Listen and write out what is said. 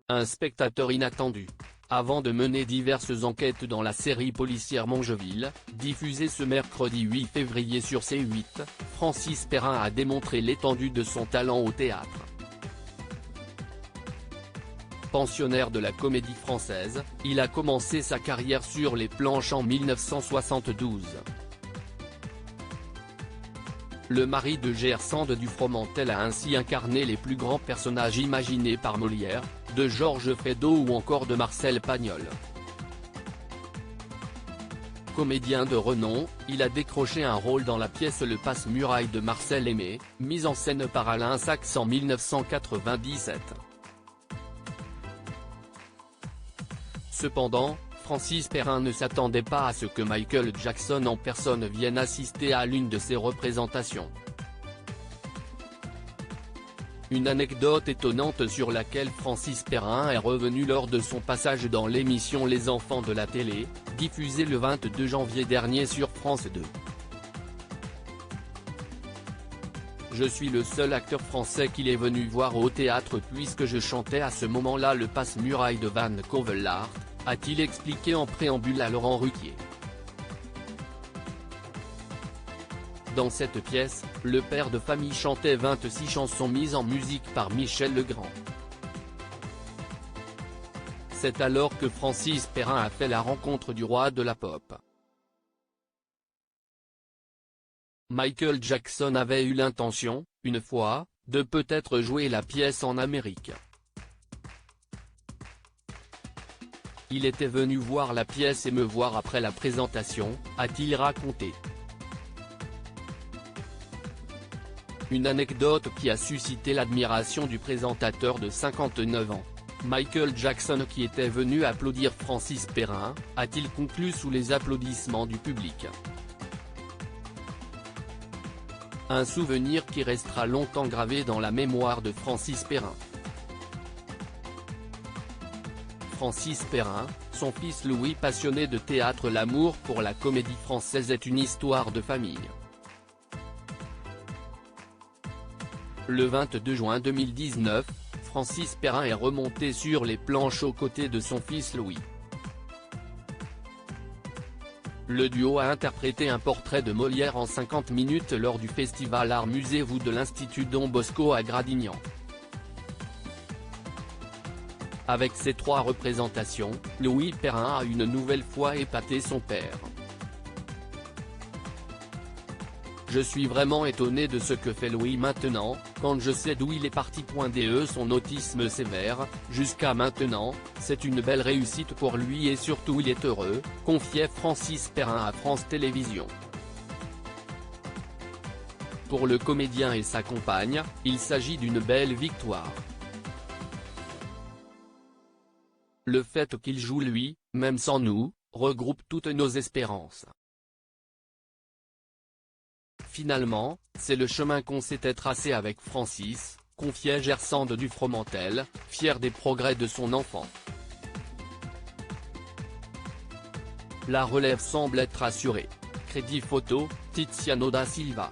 un spectateur inattendu. Avant de mener diverses enquêtes dans la série policière Mongeville, diffusée ce mercredi 8 février sur C8, Francis Perrin a démontré l'étendue de son talent au théâtre. Pensionnaire de la Comédie Française, il a commencé sa carrière sur les planches en 1972. Le mari de Gersande du Fromentel a ainsi incarné les plus grands personnages imaginés par Molière, de Georges Feydeau ou encore de Marcel Pagnol. Comédien de renom, il a décroché un rôle dans la pièce Le Passe-Muraille de Marcel Aimé, mise en scène par Alain Sachs en 1997. Cependant, Francis Perrin ne s'attendait pas à ce que Michael Jackson en personne vienne assister à l'une de ses représentations. Une anecdote étonnante sur laquelle Francis Perrin est revenu lors de son passage dans l'émission Les Enfants de la télé, diffusée le 22 janvier dernier sur France 2. Je suis le seul acteur français qu'il est venu voir au théâtre puisque je chantais à ce moment-là le Passe-Muraille de Van Kovelaert, a-t-il expliqué en préambule à Laurent Ruquier. Dans cette pièce, le père de famille chantait 26 chansons mises en musique par Michel Legrand. C'est alors que Francis Perrin a fait la rencontre du roi de la pop. Michael Jackson avait eu l'intention, une fois, de peut-être jouer la pièce en Amérique. Il était venu voir la pièce et me voir après la présentation, a-t-il raconté. Une anecdote qui a suscité l'admiration du présentateur de 59 ans. Michael Jackson qui était venu applaudir Francis Perrin, a-t-il conclu sous les applaudissements du public. Un souvenir qui restera longtemps gravé dans la mémoire de Francis Perrin. Francis Perrin, son fils Louis passionné de théâtre. L'amour pour la comédie française est une histoire de famille. Le 22 juin 2019, Francis Perrin est remonté sur les planches aux côtés de son fils Louis. Le duo a interprété un portrait de Molière en 50 minutes lors du festival Art Musée Vous de l'Institut Don Bosco à Gradignan. Avec ces 3 représentations, Louis Perrin a une nouvelle fois épaté son père. Je suis vraiment étonné de ce que fait Louis maintenant, quand je sais d'où il est parti. De son autisme sévère, jusqu'à maintenant, c'est une belle réussite pour lui et surtout il est heureux, confiait Francis Perrin à France Télévisions. Pour le comédien et sa compagne, il s'agit d'une belle victoire. Le fait qu'il joue lui, même sans nous, regroupe toutes nos espérances. Finalement, c'est le chemin qu'on s'était tracé avec Francis, confiait Gersande du Fromentel, fier des progrès de son enfant. La relève semble être assurée. Crédit photo, Tiziano da Silva.